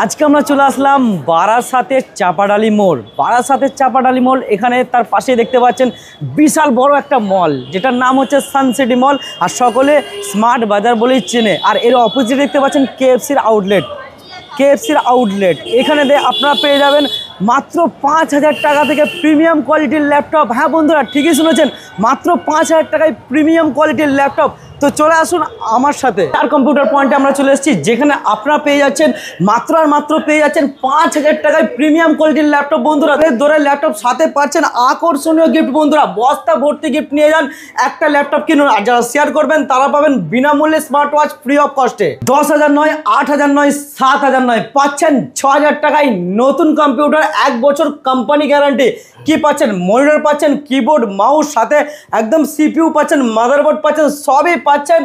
আজকে আমরা চলে আসলাম বারাসাতের চাপাডালি মোড়। বারাসাতের চাপাডালি মোড়, এখানে তার পাশে দেখতে পাচ্ছেন বিশাল বড় একটা মল, যেটার নাম হচ্ছে সানসিটি মল, আর সকলে স্মার্ট বাজার বলেই চেনে। আর এর অপোজিটে দেখতে পাচ্ছেন কেএফসির আউটলেট। এখানে আপনারা পেয়ে যাবেন মাত্র 5,000 টাকা থেকে প্রিমিয়াম কোয়ালিটির ল্যাপটপ। হ্যাঁ বন্ধুরা, ঠিকই শুনেছেন, মাত্র 5,000 টাকায় প্রিমিয়াম কোয়ালিটির ল্যাপটপ। তো চলে আসুন আমার সাথে আর কম্পিউটার পয়েন্টে আমরা চলে এসেছি, যেখানে আপনারা পেয়ে যাচ্ছেন মাত্র পেয়ে যাচ্ছেন 5,000 টাকায় প্রিমিয়াম কোয়ালিটির ল্যাপটপ। বন্ধুরা দোরের ল্যাপটপ সাথে পাচ্ছেন আকর্ষণীয় গিফট। বন্ধুরা বস্তা ভর্তি গিফট নিয়ে যান, একটা ল্যাপটপ কিনুন, আর যারা শেয়ার করবেন তারা পাবেন বিনামূল্যে স্মার্ট ওয়াচ ফ্রি অফ কস্টে। 10,000 নয়, 8,000 নয়, 7,000 নয়, পাচ্ছেন 6,000 টাকায় নতুন কম্পিউটার, 1 বছর কোম্পানি গ্যারান্টি। কি পাচ্ছেন? মনিটর পাচ্ছেন, কিবোর্ড, মাউস, সাথে একদম সিপিইউ পাচ্ছেন, মাদারবোর্ড পাচ্ছেন, সবই পাচ্ছেন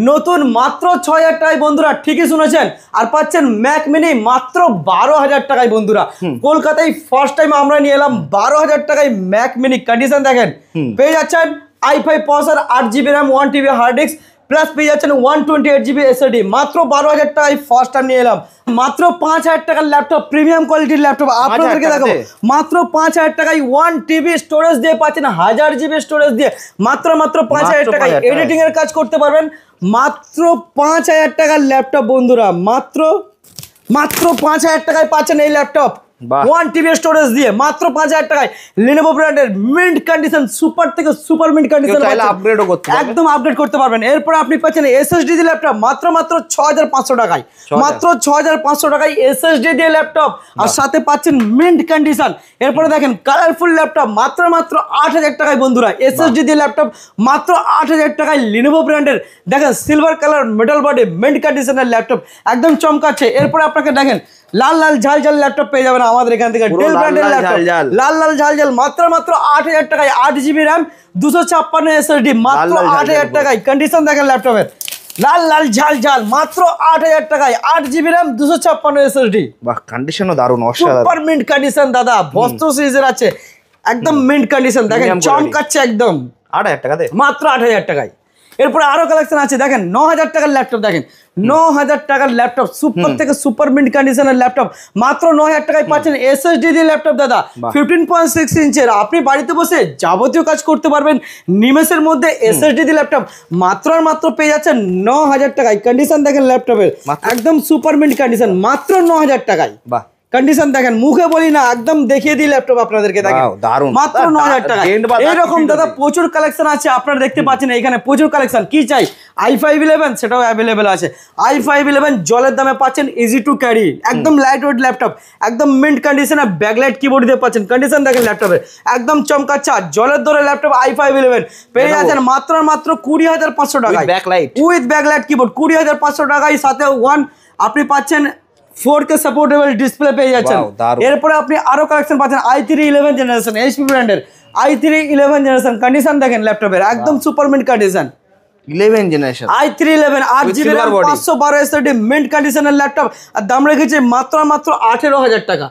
নতুন মাত্র 6,000 টাকায়। বন্ধুরা ঠিকই শুনেছেন। আর পাচ্ছেন ম্যাক মিনি মাত্র 12,000 টাকায়। বন্ধুরা কলকাতায় ফার্স্ট টাইম আমরা নিয়ে এলাম 12,000 টাকায় ম্যাক মিনি। কন্ডিশন দেখেন, পেয়ে যাচ্ছেন i5 processor, 8GB RAM, 1TB hard disk, plus পেয়ে যাচ্ছেন 128GB এসএসডি। মাত্র 12,000 টাকায় ফার্স্ট টাইম নিয়ে এলাম। মাত্র 5,000 টাকার ল্যাপটপ, প্রিমিয়াম কোয়ালিটির ল্যাপটপ আপনাদেরকে দেখাবো। মাত্র 5,000 টাকায় 1TB স্টোরেজ দিয়ে পাচ্ছেন, 1000GB স্টোরেজ দিয়ে মাত্র 5,000 টাকায় এডিটিং এর কাজ করতে পারবেন। মাত্র 5,000 টাকার ল্যাপটপ। বন্ধুরা মাত্র 5,000 টাকায় পাচ্ছেন এই ল্যাপটপ, 1TB স্টোরেজ দিয়ে মাত্র 5,000 টাকায়। Lenovo ব্র্যান্ডের মিন্ট কন্ডিশন, সুপার থেকে সুপার মিন্ট কন্ডিশন, আপগ্রেডও করতে পারবেন, একদম আপগ্রেড করতে পারবেন। এরপর আপনি পাচ্ছেন এসএসডি দিয়ে ল্যাপটপ মাত্র 6,500 টাকায়। মাত্র 6,500 টাকায় এসএসডি দিয়ে ল্যাপটপ, আর সাথে পাচ্ছেন মিন্ট কন্ডিশন। এরপরে দেখেন কালারফুল ল্যাপটপ মাত্র 8,000 টাকায়। বন্ধুরা এসএসডি দিয়ে ল্যাপটপ মাত্র 8,000 টাকায়। Lenovo ব্র্যান্ডের দেখেন silver colour metal body mint কন্ডিশনের ল্যাপটপ, একদম চমকাচ্ছে। এরপরে আপনাকে দেখেন লাল ঝাল ল্যাপটপ পেয়ে যাবেন আমাদের এখান থেকে। ডেল ব্র্যান্ডের ল্যাপটপ লাল ঝাল মাত্র 8,000 টাকায়। 8GB র্যাম, 256 এসএসডি মাত্র 8,000 টাকায়। কন্ডিশন দেখেন ল্যাপটপের, লাল ঝাল মাত্র 8,000 টাকায়। 8GB RAM, 256 SSD. বাহ, কন্ডিশনও দারুণ, অসাধারণ, সুপার মিন্ট কন্ডিশন দাদা, বস্ত্র সিরিজের আছে, একদম মিন্ট কন্ডিশন। দেখেন চমকাচ্ছে একদম। 8,000 টাকাতে মাত্র 8,000 টাকায়। এরপরে আরো কালেকশন আছে, দেখেন 9,000 টাকার ল্যাপটপ। দেখেন 9,000 টাকার ল্যাপটপ, সুপার থেকে সুপার মিন্ট কন্ডিশনের ল্যাপটপ মাত্র 9,000 টাকায় পাচ্ছেন। এসএসডি দিয়ে ল্যাপটপ দাদা, 15.6 ইঞ্চের, আপনি বাড়িতে বসে যাবতীয় কাজ করতে পারবেন নিমেষের মধ্যে। এসএসডি দিয়ে ল্যাপটপ মাত্র পেয়ে যাচ্ছেন 9,000 টাকায়। কন্ডিশন দেখেন ল্যাপটপের, একদম সুপার মিন্ট কন্ডিশন, মাত্র 9,000 টাকায়। বাহ, কন্ডিশন দেখেন, মুখে বলি না, একদম দেখিয়ে দিই ল্যাপটপ আপনাদেরকে। দেখেন মাত্র 9,000 টাকা। এইরকম দাদা প্রচুর কালেকশন আছে, আপনারা দেখতে পাচ্ছেন এখানে প্রচুর কালেকশন। কি চাই? i5 11 সেটাও অ্যাভেলেবেল আছে। i5 11 জলের দামে পাচ্ছেন, ইজি টু ক্যারি, একদম লাইট ওয়েট ল্যাপটপ, একদম মিন্ট কন্ডিশনে ব্যাকলাইট কিবোর্ড দিয়ে পাচ্ছেন। কন্ডিশন দেখেন ল্যাপটপের, একদম চমকাচ্ছে। জলের দরে ল্যাপটপ i5 11 পেয়ে যাচ্ছেন মাত্র 20,500 টাকায় উইথ ব্যাকলাইট কিবোর্ড। 20,500 টাকায়, সাথে আপনি পাচ্ছেন 4K সাপোর্টেবল ডিসপ্লে পেয়ে যাচ্ছেন। এরপরে আপনি আরো কালেকশন পাচ্ছেন i3 11 জেনারেশন, এইচপি ব্র্যান্ডের i3 11 জেনারেশন। কন্ডিশন দেখেন ল্যাপটপের, একদম super mint condition. 11 generation i3 11 8GB RAM, 512 SSD mint কন্ডিশনের ল্যাপটপ। আর দাম রেখেছে মাত্র 18,000 টাকা,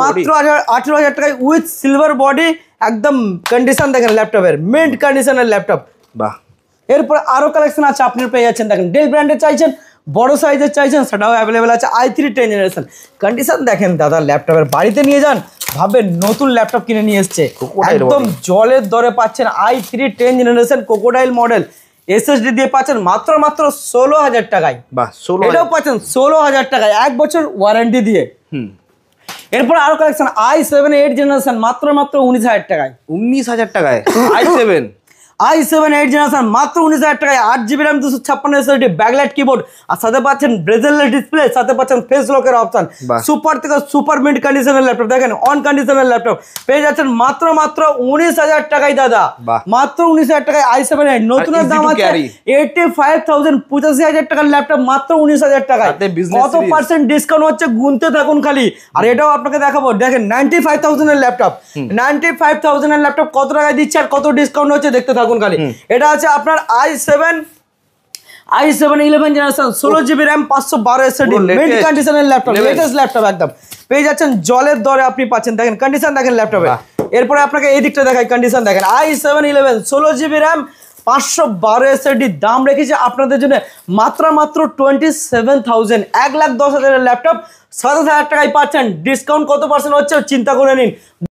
মাত্র 18,000 টাকায় উইথ সিলভার বডি, একদম কন্ডিশন দেখেন ল্যাপটপের, মিন্ট কন্ডিশনের ল্যাপটপ। বাহ, এরপর আরো কালেকশন আছে, আপনি পেয়ে যাচ্ছেন। দেখেন ডেল ব্র্যান্ডের চাইছেন, বড় সাইজের চাইছেন, সেটাও অ্যাভেলেবেল আছে। i3 10 generation. কন্ডিশন দেখেন দাদা ল্যাপটপের, বাড়িতে নিয়ে যান, ভাববেন নতুন ল্যাপটপ কিনে নিয়ে এসছে। একদম জলের দরে পাচ্ছেন i3 10 generation crocodile model, SSD দিয়ে পাচ্ছেন মাত্র 16,000 টাকায়। বাহ, এটাও পাচ্ছেন 16,000 টাকায়, 1 বছর ওয়ারেন্টি দিয়ে। এরপর আরো কালেকশন i7 8 জেনারেশন মাত্র 19,000 টাকায়। 19,000 টাকায় i7 8 জেনারেশন মাত্র 19,000 টাকায়। 8GB RAM, 256 SSD, backlight keyboard, আর সাথে পাচ্ছেন ব্রেজেলেস ডিসপ্লে, সাথে পাচ্ছেন ফেস লকের অপশন। সুপার থেকে সুপার মিন্ট কন্ডিশনের ল্যাপটপ, দেখেন অন কন্ডিশনের ল্যাপটপ পেয়ে যাচ্ছেন মাত্র 19,000 টাকায় দাদা, মাত্র 19,000 টাকায় i7 8। নতুনের দাম আছে 85,000, 85,000 টাকার ল্যাপটপ মাত্র 19,000 টাকায়। কত পার্সেন্ট ডিসকাউন্ট হচ্ছে গুনতে থাকুন খালি। আর এটাও আপনাকে দেখাবো, দেখেন 95,000 এর ল্যাপটপ, 95,000 এর ল্যাপটপ কত টাকায় দিচ্ছে আর কত ডিসকাউন্ট হচ্ছে দেখতে থাকুন খালি। এটা আছে আপনার i7 11 generation, 16GB RAM, 512 SSD mint কন্ডিশনের ল্যাপটপ, লেটেস্ট ল্যাপটপ একদম পেয়ে যাচ্ছেন জলের দরে আপনি পাচ্ছেন। দেখেন কন্ডিশন দেখেন ল্যাপটপে। এরপরে আপনাকে এই দিকটা দেখাই, কন্ডিশন দেখেন i7 11 16GB র্যাম, 512 SSD দাম রেখেছি আপনাদের জন্য মাত্র 27,000, 1,10,000 ল্যাপটপ 7,000 টাকায় পাচ্ছেন। ডিসকাউন্ট কত পার্সেন্ট হচ্ছে চিন্তা করে নিন।